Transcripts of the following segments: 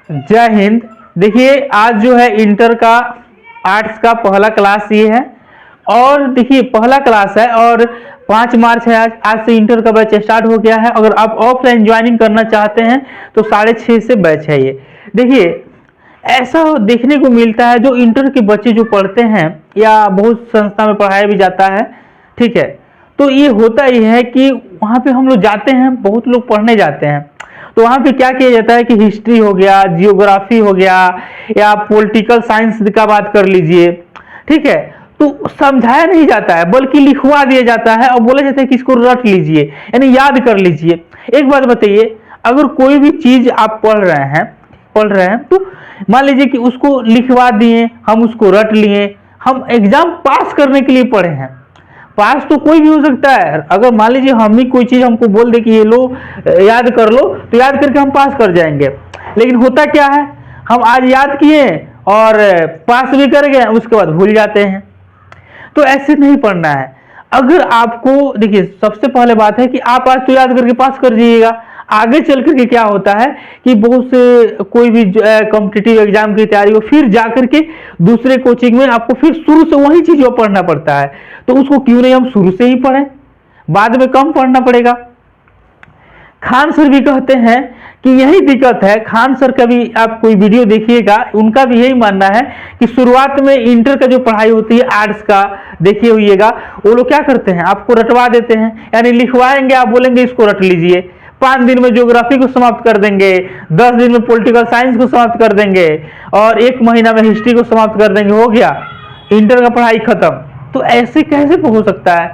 जय हिंद। देखिए आज जो है इंटर का आर्ट्स का पहला क्लास ये है और देखिए पहला क्लास है और 5 मार्च है आज से इंटर का बैच स्टार्ट हो गया है। अगर आप ऑफलाइन ज्वाइनिंग करना चाहते हैं तो 6:30 से बैच है ये। देखिए ऐसा देखने को मिलता है जो इंटर के बच्चे जो पढ़ते हैं या बहुत संस्था में पढ़ाया भी जाता है, ठीक है, तो ये होता ही है कि वहाँ पे हम लोग जाते हैं, बहुत लोग पढ़ने जाते हैं तो वहाँ पे क्या किया जाता है कि हिस्ट्री हो गया, जियोग्राफी हो गया या पॉलिटिकल साइंस का बात कर लीजिए, ठीक है, तो समझाया नहीं जाता है बल्कि लिखवा दिया जाता है और बोला जाता है कि इसको रट लीजिए यानी याद कर लीजिए। एक बात बताइए, अगर कोई भी चीज आप पढ़ रहे हैं तो मान लीजिए कि उसको लिखवा दिए, हम उसको रट लिए, हम एग्जाम पास करने के लिए पढ़े हैं। पास तो कोई भी हो सकता है, अगर मान लीजिए हम ही कोई चीज हमको बोल दे कि ये लो याद कर लो तो याद करके हम पास कर जाएंगे, लेकिन होता क्या है हम आज याद किए और पास भी कर गए, उसके बाद भूल जाते हैं। तो ऐसे नहीं पढ़ना है। अगर आपको देखिए सबसे पहले बात है कि आप आज तो याद करके पास कर जाइएगा, आगे चल करके क्या होता है कि बहुत से कोई भी कॉम्पिटिटिव एग्जाम की तैयारी हो फिर जाकर के दूसरे कोचिंग में आपको फिर शुरू से वही चीज पढ़ना पड़ता है, तो उसको क्यों नहीं हम शुरू से ही पढ़ें, बाद में कम पढ़ना पड़ेगा। खान सर भी कहते हैं कि यही दिक्कत है। खान सर का भी आप कोई वीडियो देखिएगा, उनका भी यही मानना है कि शुरुआत में इंटर का जो पढ़ाई होती है आर्ट्स का, देखिए होइएगा वो लोग क्या करते हैं आपको रटवा देते हैं, यानी लिखवाएंगे, आप बोलेंगे इसको रट लीजिए, 5 दिन में ज्योग्राफी को समाप्त कर देंगे, 10 दिन में पॉलिटिकल साइंस को समाप्त कर देंगे और 1 महीना में हिस्ट्री को समाप्त कर देंगे, हो गया इंटर का पढ़ाई खत्म। तो ऐसे कैसे हो सकता है?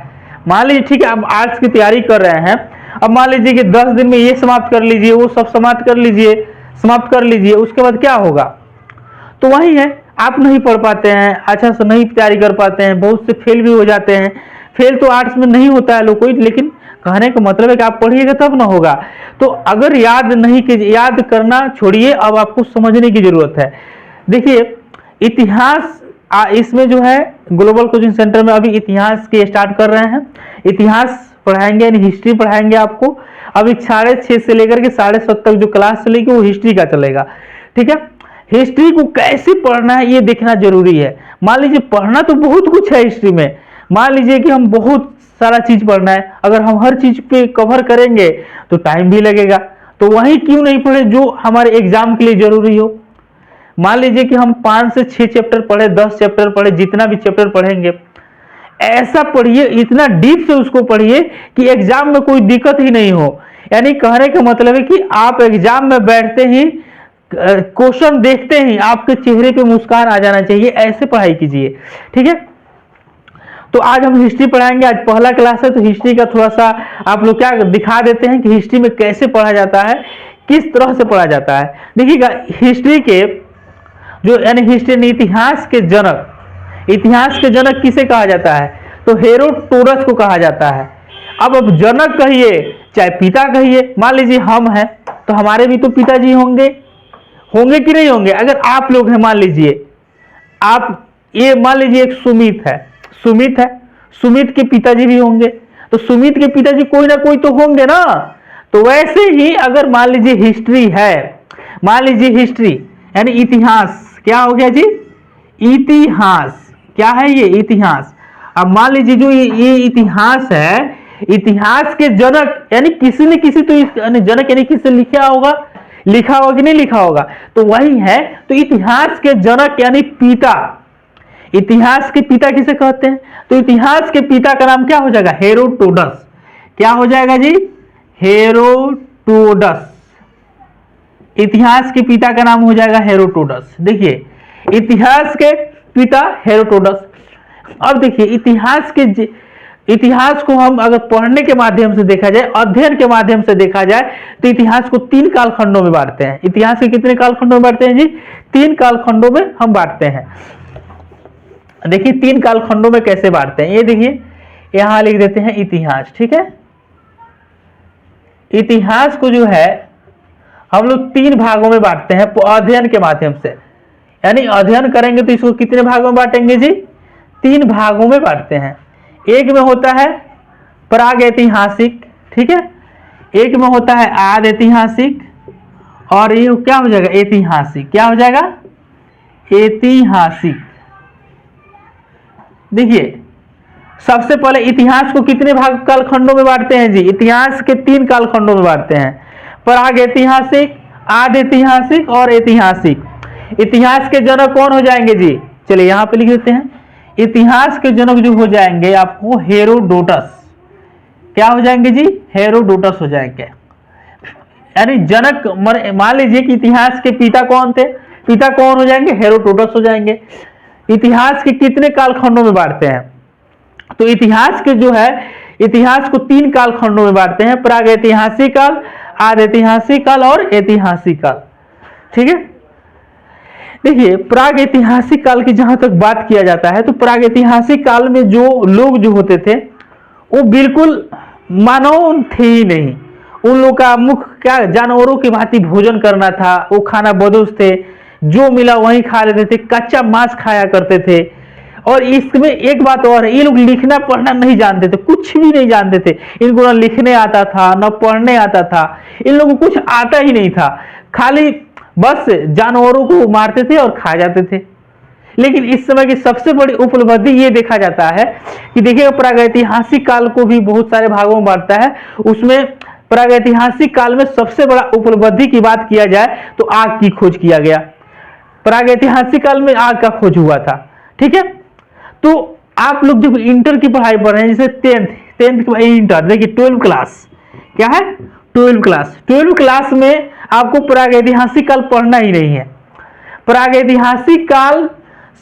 मान लीजिए ठीक है आप आर्ट्स की तैयारी कर रहे हैं, अब मान लीजिए कि 10 दिन में ये समाप्त कर लीजिए, वो सब समाप्त कर लीजिए, उसके बाद क्या होगा? तो वही है, आप नहीं पढ़ पाते हैं, अच्छा से नहीं तैयारी कर पाते हैं, बहुत से फेल भी हो जाते हैं। फेल तो आर्ट्स में नहीं होता है लोग कोई, लेकिन कहने का मतलब है कि आप पढ़िएगा तब ना होगा। तो अगर याद करना छोड़िए, अब आपको समझने की जरूरत है। देखिए इतिहास इसमें जो है ग्लोबल कोचिंग सेंटर में अभी इतिहास के स्टार्ट कर रहे हैं, इतिहास पढ़ाएंगे यानी हिस्ट्री पढ़ाएंगे आपको। अभी 6:30 से लेकर के 7:30 तक जो क्लास चलेगी वो हिस्ट्री का चलेगा, ठीक है। हिस्ट्री को कैसे पढ़ना है ये देखना जरूरी है। मान लीजिए पढ़ना तो बहुत कुछ है हिस्ट्री में, मान लीजिए कि हम बहुत सारा चीज पढ़ना है, अगर हम हर चीज पे कवर करेंगे तो टाइम भी लगेगा, तो वही क्यों नहीं पढ़े जो हमारे एग्जाम के लिए जरूरी हो। मान लीजिए कि हम 5 से 6 चैप्टर पढ़े, 10 चैप्टर पढ़े, जितना भी चैप्टर पढ़ेंगे ऐसा पढ़िए, इतना डीप से उसको पढ़िए कि एग्जाम में कोई दिक्कत ही नहीं हो। यानी कहने का मतलब है कि आप एग्जाम में बैठते ही क्वेश्चन देखते ही आपके चेहरे पे मुस्कान आ जाना चाहिए, ऐसे पढ़ाई कीजिए, ठीक है। तो आज हम हिस्ट्री पढ़ाएंगे, आज पहला क्लास है तो हिस्ट्री का थोड़ा सा आप लोग क्या दिखा देते हैं कि हिस्ट्री में कैसे पढ़ा जाता है, किस तरह से पढ़ा जाता है। देखिएगा हिस्ट्री के जो यानी हिस्ट्री इतिहास के जनक किसे कहा जाता है? तो हेरोडोटस को कहा जाता है। अब जनक कहिए चाहे पिता कहिए, मान लीजिए हम हैं तो हमारे भी तो पिताजी होंगे कि नहीं होंगे? अगर आप लोग हैं, मान लीजिए एक सुमित के पिताजी भी होंगे, तो सुमित के पिताजी कोई ना कोई तो होंगे ना। तो वैसे ही अगर मान लीजिए हिस्ट्री है, मान लीजिए हिस्ट्री यानी इतिहास, क्या हो गया जी? इतिहास क्या है? ये इतिहास। अब मान लीजिए जो ये इतिहास है, इतिहास के जनक यानी किसी न किसी तो जनक यानी किसी लिखा होगा कि नहीं लिखा होगा, तो वही है। तो इतिहास के जनक यानी पिता, इतिहास के पिता किसे कहते हैं? तो इतिहास के पिता का नाम क्या हो जाएगा? हेरोडोटस। क्या हो जाएगा जी? हेरोडोटस। इतिहास के पिता का नाम हो जाएगा हेरोडोटस। देखिए इतिहास के पिता हेरोडोटस। अब देखिए इतिहास को हम अगर पढ़ने के माध्यम से देखा जाए, अध्ययन के माध्यम से देखा जाए, तो इतिहास को 3 कालखंडों में बांटते हैं। इतिहास के कितने कालखंडों में बांटते हैं जी? 3 कालखंडों में हम बांटते हैं। देखिए 3 कालखंडों में कैसे बांटते हैं, ये देखिए यहां लिख देते हैं इतिहास, ठीक है। इतिहास को जो है हम लोग 3 भागों में बांटते हैं अध्ययन के माध्यम से, यानी अध्ययन करेंगे तो इसको कितने भागों में बांटेंगे जी? 3 भागों में बांटते हैं। एक में होता है प्राग ऐतिहासिक, ठीक है, एक में होता है आद ऐतिहासिक और ये क्या हो जाएगा, ऐतिहासिक। क्या हो जाएगा, ऐतिहासिक। देखिए सबसे पहले इतिहास को कितने भाग कालखंडों में बांटते हैं जी, इतिहास के 3 कालखंडों में बांटते हैं, प्राग ऐतिहासिक, आदि ऐतिहासिक और ऐतिहासिक। इतिहास के जनक कौन हो जाएंगे जी, चलिए यहां पे लिख देते हैं। इतिहास के जनक जो हो जाएंगे आपको हेरोडोटस। क्या हो जाएंगे जी, हेरोडोटस हो जाएंगे। यानी जनक, मान लीजिए कि इतिहास के पिता कौन थे, पिता कौन हो जाएंगे, हेरोडोटस हो जाएंगे। इतिहास के कितने कालखंडों में बांटते हैं, तो इतिहास के जो है, इतिहास को 3 कालखंडों में बांटते हैं, प्राग ऐतिहासिक काल, आदि ऐतिहासिक काल और ऐतिहासिक काल। ठीक है, देखिए प्राग ऐतिहासिक काल की जहां तक बात किया जाता है, तो प्राग ऐतिहासिक काल में जो लोग जो होते थे वो बिल्कुल मानव थे ही नहीं। उन लोग का मुख्य क्या, जानवरों की भांति भोजन करना था, वो खाना बदोश थे, जो मिला वही खा लेते थे, कच्चा मांस खाया करते थे। और इसमें एक बात और है, ये लोग लिखना पढ़ना नहीं जानते थे, कुछ भी नहीं जानते थे। इनको ना लिखने आता था ना पढ़ने आता था, इन लोगों को कुछ आता ही नहीं था, खाली बस जानवरों को मारते थे और खा जाते थे। लेकिन इस समय की सबसे बड़ी उपलब्धि ये देखा जाता है कि देखिए प्रागैतिहासिक काल को भी बहुत सारे भागों में बांटता है। उसमें प्रागैतिहासिक काल में सबसे बड़ा उपलब्धि की बात किया जाए तो आग की खोज किया गया। प्रागैतिहासिक काल में आग का खोज हुआ था। ठीक है, तो आप लोग जब इंटर की पढ़ाई पढ़ रहे हैं, जैसे टेंथ के बाद इंटर, देखिए 12वीं क्लास, क्या है 12वीं क्लास, 12वीं क्लास में आपको प्रागैतिहासिक काल पढ़ना ही नहीं है। प्रागैतिहासिक काल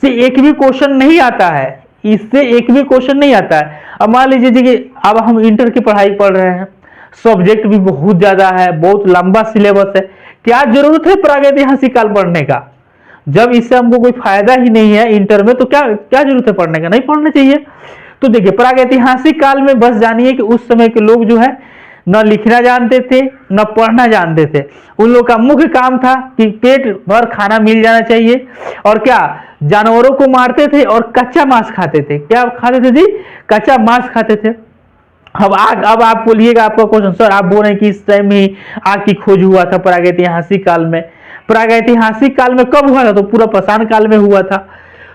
से एक भी क्वेश्चन नहीं आता है, इससे एक भी क्वेश्चन नहीं आता है। अब मान लीजिए कि अब हम इंटर की पढ़ाई पढ़ रहे हैं, सब्जेक्ट भी बहुत ज्यादा है, बहुत लंबा सिलेबस है, क्या जरूरत है प्रागैतिहासिक काल पढ़ने का, जब इससे हमको कोई फायदा ही नहीं है इंटर में, तो क्या क्या जरूरत है पढ़ने का, नहीं पढ़ना चाहिए। तो देखिए प्रागैतिहासिक काल में बस जानिए कि उस समय के लोग जो है न लिखना जानते थे न पढ़ना जानते थे। उन लोग का मुख्य काम था कि पेट भर खाना मिल जाना चाहिए, और क्या जानवरों को मारते थे और कच्चा मांस खाते थे। क्या खाते थे जी, कच्चा मांस खाते थे। अब आप बोलिएगा, आपका क्वेश्चन सर आप बोल रहे हैं कि इस टाइम ही आग की खोज हुआ था प्रागैतिहासिक काल में। प्रागैतिहासिक काल में कब हुआ था, तो पूरा पाषाण काल में हुआ था।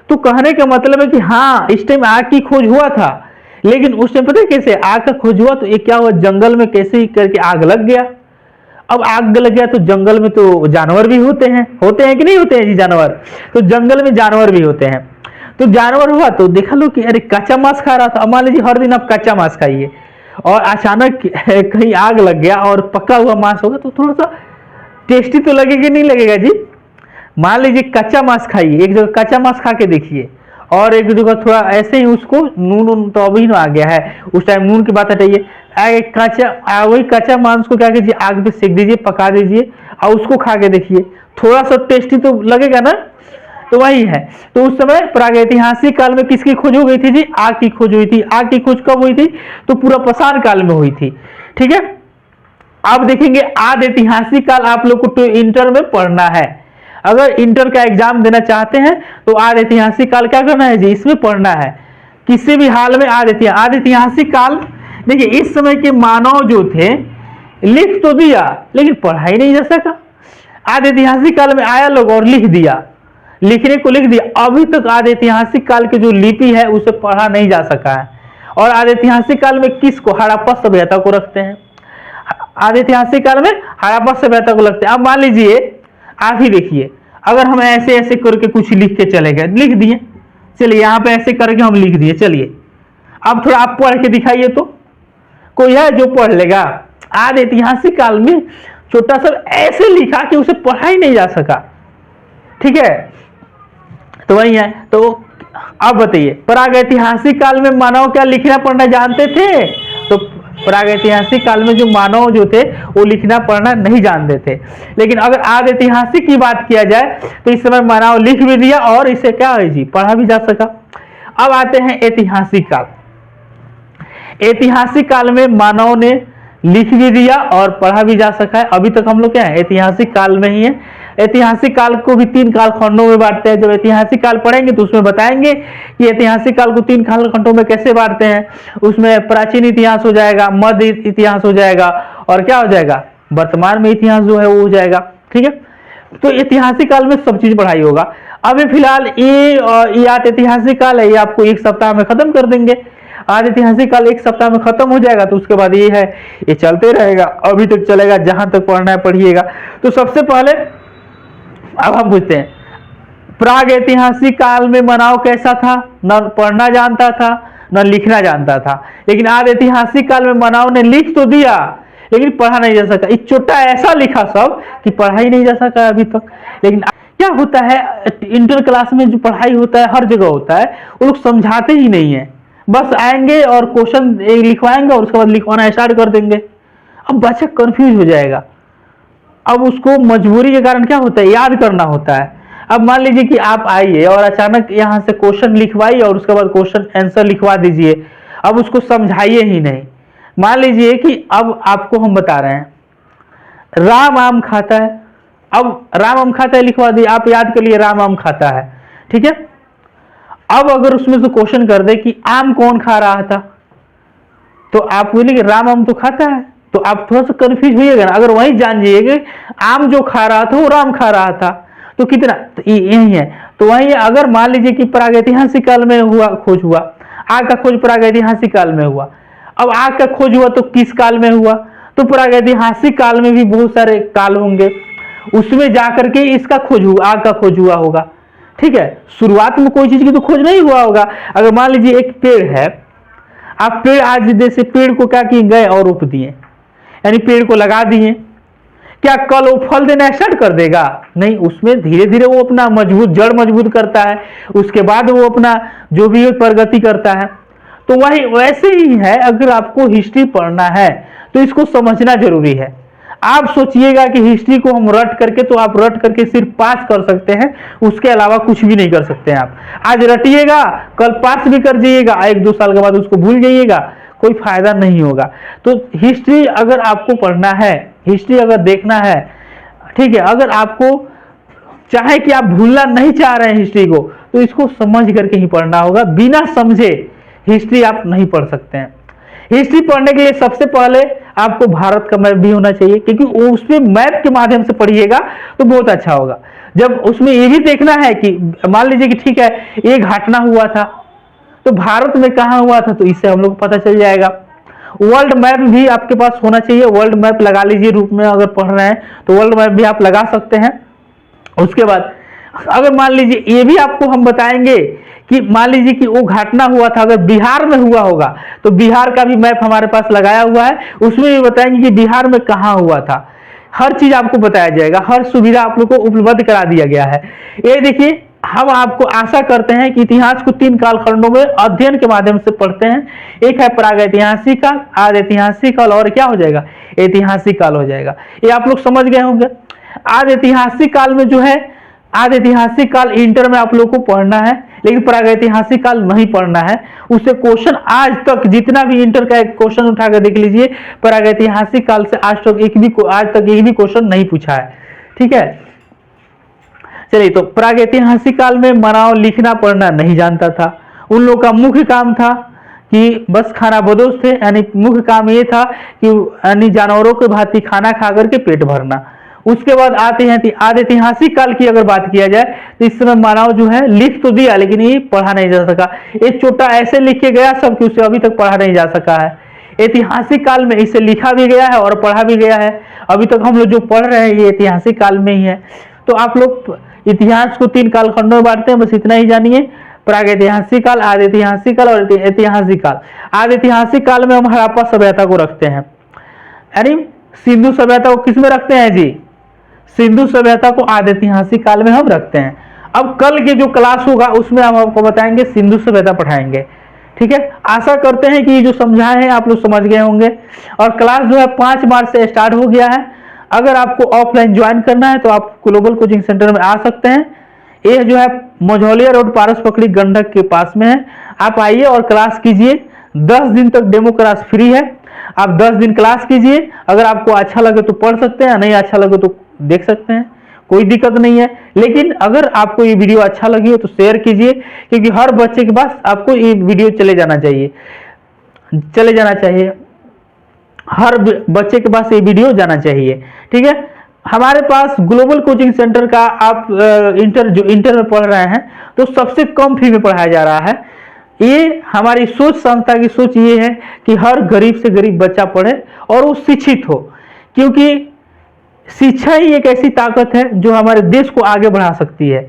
तो कहने का मतलब है कि हाँ इस टाइम आग की खोज हुआ था, लेकिन उस टाइम पता है कैसे आग का खोज हुआ, तो ये क्या हुआ, जंगल में कैसे ही करके आग लग गया। अब आग लग गया तो जंगल में तो जानवर भी होते हैं कि नहीं होते हैं जी जानवर, तो जंगल में जानवर भी होते हैं। तो जानवर हुआ तो देखा लो कि अरे कच्चा मांस खा रहा था। अब मान लीजिए हर दिन आप कच्चा मांस खाइए और अचानक कहीं आग लग गया और पका हुआ मांस होगा, तो थोड़ा सा टेस्टी तो लगेगा नहीं लगेगा जी। मान लीजिए कच्चा मांस खाइए, एक जगह कच्चा मांस खा के देखिए, और एक जगह थोड़ा ऐसे ही उसको नून तो अभी आ गया है, उस टाइम नून की बात हटाइए, वही कच्चा मांस को क्या कीजिए, आग पे सेक दीजिए, पका दीजिए और उसको खा के देखिए, थोड़ा सा टेस्टी तो लगेगा ना। तो वही है। तो उस समय प्रागैतिहासिक काल में किसकी खोज हो गई थी जी, आग की खोज हुई थी। आग की खोज कब हुई थी, तो पूरा पाषाण काल में हुई थी। ठीक है, अब देखेंगे आदि ऐतिहासिक काल आप लोग को इंटर में पढ़ना है। अगर इंटर का एग्जाम देना चाहते हैं तो आदि ऐतिहासिक काल क्या करना है जी, इसमें पढ़ना है किसी भी हाल में। आदि ऐतिहासिक काल, देखिए इस समय के मानव जो थे लिख तो दिया लेकिन पढ़ा ही नहीं जा सका। आदि ऐतिहासिक काल में आया लोग और लिख दिया, लिखने को लिख दिया। अभी तक आदि ऐतिहासिक काल की जो लिपि है उसे पढ़ा नहीं जा सका है। और आदि ऐतिहासिक काल में किसको, हड़प्पा सभ्यता को रखते हैं। आदि ऐतिहासिक काल में हड़प्पा सभ्यता को लगते हैं। अब मान लीजिए आप ही देखिए, अगर हम ऐसे ऐसे करके कुछ लिख के चले गए, लिख दिए, चलिए यहाँ पे ऐसे करके हम लिख दिए, चलिए अब थोड़ा आप पढ़ के दिखाइए तो कोई है जो पढ़ लेगा। आदि ऐतिहासिक काल में छोटा सा ऐसे लिखा कि उसे पढ़ा ही नहीं जा सका। ठीक है, तो वही है। तो अब बताइए प्रागैतिहासिक काल में मानव क्या लिखना पढ़ना जानते थे, तो प्रागैतिहासिक काल में जो मानव जो थे वो लिखना पढ़ना नहीं जानते थे। लेकिन अगर आदि ऐतिहासिक की बात किया जाए तो इस समय मानव लिख भी दिया और इसे क्या है जी, पढ़ा भी जा सका। अब आते हैं ऐतिहासिक काल। ऐतिहासिक काल में मानव ने लिख भी दिया और पढ़ा भी जा सका है। अभी तक हम लोग क्या है, ऐतिहासिक काल में ही है। ऐतिहासिक काल को भी 3 कालखंडों में बांटते हैं। जब ऐतिहासिक काल पढ़ेंगे तो उसमें बताएंगे कि ऐतिहासिक काल को 3 कालखंडों में कैसे बांटते हैं। उसमें प्राचीन इतिहास हो जाएगा, मध्य इतिहास हो जाएगा, और क्या हो जाएगा, वर्तमान में इतिहास जो है वो हो जाएगा। ठीक है। तो ऐतिहासिक काल में सब चीज पढ़ाई होगा। अभी फिलहाल ये आज ऐतिहासिक काल है, ये आपको एक सप्ताह में खत्म कर देंगे। आज ऐतिहासिक काल एक सप्ताह में खत्म हो जाएगा, तो उसके बाद ये है, ये चलते रहेगा, अभी तक चलेगा, जहां तक पढ़ना है पढ़िएगा। तो सबसे पहले अब हम पूछते हैं, प्राग ऐतिहासिक काल में मनाव कैसा था? न पढ़ना जानता था न लिखना जानता था, लेकिन आज ऐतिहासिक काल में मनाव ने लिख तो दिया लेकिन पढ़ा नहीं जा सका। एक छोटा ऐसा लिखा सब कि पढ़ा ही नहीं जा सका अभी तक। लेकिन क्या होता है, इंटर क्लास में जो पढ़ाई होता है हर जगह होता है, वो लोग समझाते ही नहीं है, बस आएंगे और क्वेश्चन लिखवाएंगे और उसके बाद लिखवाना स्टार्ट कर देंगे। अब बच्चा कंफ्यूज हो जाएगा। अब उसको मजबूरी के कारण क्या होता है, याद करना होता है। अब मान लीजिए कि आप आइए और अचानक यहाँ से क्वेश्चन लिखवाइए और उसके बाद क्वेश्चन आंसर लिखवा दीजिए, अब उसको समझाइए ही नहीं। मान लीजिए कि अब आपको हम बता रहे हैं राम आम खाता है, अब राम आम खाता है लिखवा दिए, आप याद कर लिए राम आम खाता है, ठीक है। अब अगर उसमें से क्वेश्चन कर दे कि आम कौन खा रहा था, तो आप बोलेंगे राम आम तो खाता है, तो आप थोड़ा सा कंफ्यूज होइएगा ना। अगर वही जान जाइएगा आम जो खा रहा था वो राम खा रहा था, तो कितना, तो यही है। तो वही अगर मान लीजिए कि प्रागैतिहासिक काल में हुआ खोज हुआ, आग का खोज प्रागैतिहासिक काल में हुआ, अब आग का खोज हुआ तो किस काल में हुआ, तो प्रागैतिहासिक काल में भी बहुत सारे काल होंगे, उसमें जाकर के इसका खोज हुआ, आग का खोज हुआ होगा, ठीक है। शुरुआत में कोई चीज की तो खोज नहीं हुआ होगा। अगर मान लीजिए एक पेड़ है, आप पेड़ आज जैसे पेड़ को क्या किए गए और रोप दिए, यानी पेड़ को लगा दिए, क्या कल वो फल देना स्टार्ट कर देगा? नहीं, उसमें धीरे धीरे वो अपना मजबूत जड़ मजबूत करता है, उसके बाद वो अपना जो भी प्रगति करता है। तो वही वैसे ही है, अगर आपको हिस्ट्री पढ़ना है तो इसको समझना जरूरी है। आप सोचिएगा कि हिस्ट्री को हम रट करके, तो आप रट करके सिर्फ पास कर सकते हैं, उसके अलावा कुछ भी नहीं कर सकते हैं। आप आज रटिएगा, कल पास भी कर जाइएगा, 1-2 साल के बाद उसको भूल जाइएगा, कोई फायदा नहीं होगा। तो हिस्ट्री अगर आपको पढ़ना है, हिस्ट्री अगर देखना है, ठीक है, अगर आपको चाहे कि आप भूलना नहीं चाह रहे हैं हिस्ट्री को, तो इसको समझ करके ही पढ़ना होगा। बिना समझे हिस्ट्री आप नहीं पढ़ सकते हैं। हिस्ट्री पढ़ने के लिए सबसे पहले आपको भारत का मैप भी होना चाहिए, क्योंकि उसमें मैप के माध्यम से पढ़िएगा तो बहुत अच्छा होगा। जब उसमें ये भी देखना है कि मान लीजिए कि ठीक है ये घटना हुआ था, तो भारत में कहाँ हुआ था, तो इससे हम लोग को पता चल जाएगा। वर्ल्ड मैप भी आपके पास होना चाहिए, वर्ल्ड मैप लगा लीजिए रूप में, अगर पढ़ रहे हैं तो वर्ल्ड मैप भी आप लगा सकते हैं। उसके बाद अगर मान लीजिए ये भी आपको हम बताएंगे कि मान लीजिए कि वो घटना हुआ था, अगर बिहार में हुआ होगा तो बिहार का भी मैप हमारे पास लगाया हुआ है, उसमें भी बताएंगे कि बिहार में कहाँ हुआ था। हर चीज आपको बताया जाएगा, हर सुविधा आप लोग को उपलब्ध करा दिया गया है। ये देखिए, हम आपको आशा करते हैं कि इतिहास को 3 कालखंडों में अध्ययन के माध्यम से पढ़ते हैं। एक है प्रागैतिहासिक काल, आज ऐतिहासिक काल, और क्या हो जाएगा, ऐतिहासिक काल हो जाएगा। ये आप लोग समझ गए होंगे। आज ऐतिहासिक काल में जो है, आज ऐतिहासिक काल इंटर में आप लोग को पढ़ना है, लेकिन प्रागैतिहासिक काल नहीं पढ़ना है। उससे क्वेश्चन आज तक जितना भी इंटर का एक क्वेश्चन उठा कर देख लीजिए, प्रागैतिहासिक काल से आज तक एक भी क्वेश्चन नहीं पूछा है, ठीक है। चलिए, तो प्रागैतिहासिक काल में मनाव लिखना पढ़ना नहीं जानता था। उन लोगों का मुख्य काम था कि बस खाना बदोश थे, यानी मुख्य काम ये था कि यानी जानवरों के भांति खाना खा करके पेट भरना। उसके बाद आते हैं आदि ऐतिहासिक काल की अगर बात किया जाए तो इस समय मानव जो है लिख तो दिया, लेकिन ये पढ़ा नहीं जा सका। एक छोटा ऐसे लिख के गया सब कि उसे अभी तक पढ़ा नहीं जा सका है। ऐतिहासिक काल में इसे लिखा भी गया है और पढ़ा भी गया है। अभी तक हम लोग जो पढ़ रहे हैं ये ऐतिहासिक काल में ही है। तो आप लोग इतिहास को 3 कालखंडों में बांटते हैं, बस इतना ही जानिए, प्रागैतिहासिक काल, आदि ऐतिहासिक काल और ऐतिहासिक काल। आदि ऐतिहासिक काल में हम हड़प्पा सभ्यता को रखते हैं, यानी सिंधु सभ्यता को किसमें रखते हैं जी, सिंधु सभ्यता को आदि ऐतिहासिक काल में हम रखते हैं। अब कल के जो क्लास होगा उसमें हम आपको बताएंगे सिंधु सभ्यता पढ़ाएंगे, ठीक है। आशा करते हैं कि ये जो समझाए हैं आप लोग समझ गए होंगे। और क्लास जो है 5 मार्च से स्टार्ट हो गया है। अगर आपको ऑफलाइन ज्वाइन करना है तो आप ग्लोबल कोचिंग सेंटर में आ सकते हैं। ये जो है मझौलिया रोड पारस पकड़ी गंडक के पास में है। आप आइए और क्लास कीजिए। 10 दिन तक डेमो क्लास फ्री है। आप 10 दिन क्लास कीजिए। अगर आपको अच्छा लगे तो पढ़ सकते हैं, नहीं अच्छा लगे तो देख सकते हैं, कोई दिक्कत नहीं है। लेकिन अगर आपको ये वीडियो अच्छा लगी हो तो शेयर कीजिए, क्योंकि हर बच्चे के पास आपको ये वीडियो चले जाना चाहिए, हर बच्चे के पास ये वीडियो जाना चाहिए, ठीक है। हमारे पास ग्लोबल कोचिंग सेंटर का आप इंटर में पढ़ रहे हैं तो सबसे कम फी में पढ़ाया जा रहा है। ये हमारी सोच, संस्था की सोच ये है कि हर गरीब से गरीब बच्चा पढ़े और वो शिक्षित हो, क्योंकि शिक्षा ही एक ऐसी ताकत है जो हमारे देश को आगे बढ़ा सकती है।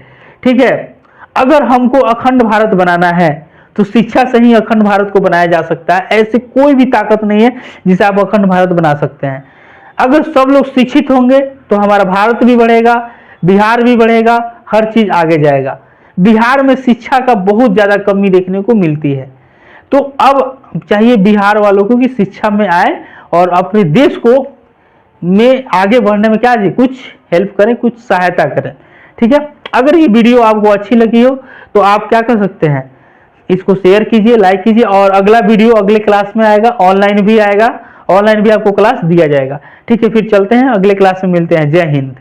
ठीक है, अगर हमको अखंड भारत बनाना है तो शिक्षा से ही अखंड भारत को बनाया जा सकता है। ऐसे कोई भी ताकत नहीं है जिसे आप अखंड भारत बना सकते हैं। अगर सब लोग शिक्षित होंगे तो हमारा भारत भी बढ़ेगा, बिहार भी बढ़ेगा, हर चीज आगे जाएगा। बिहार में शिक्षा का बहुत ज्यादा कमी देखने को मिलती है, तो अब चाहिए बिहार वालों को कि शिक्षा में आए और अपने देश को में आगे बढ़ने में क्या जी कुछ हेल्प करें, कुछ सहायता करें। ठीक है, अगर ये वीडियो आपको अच्छी लगी हो तो आप क्या कर सकते हैं, इसको शेयर कीजिए, लाइक कीजिए, और अगला वीडियो अगले क्लास में आएगा, ऑनलाइन भी आएगा, ऑनलाइन भी आपको क्लास दिया जाएगा। ठीक है, फिर चलते हैं, अगले क्लास में मिलते हैं। जय हिंद।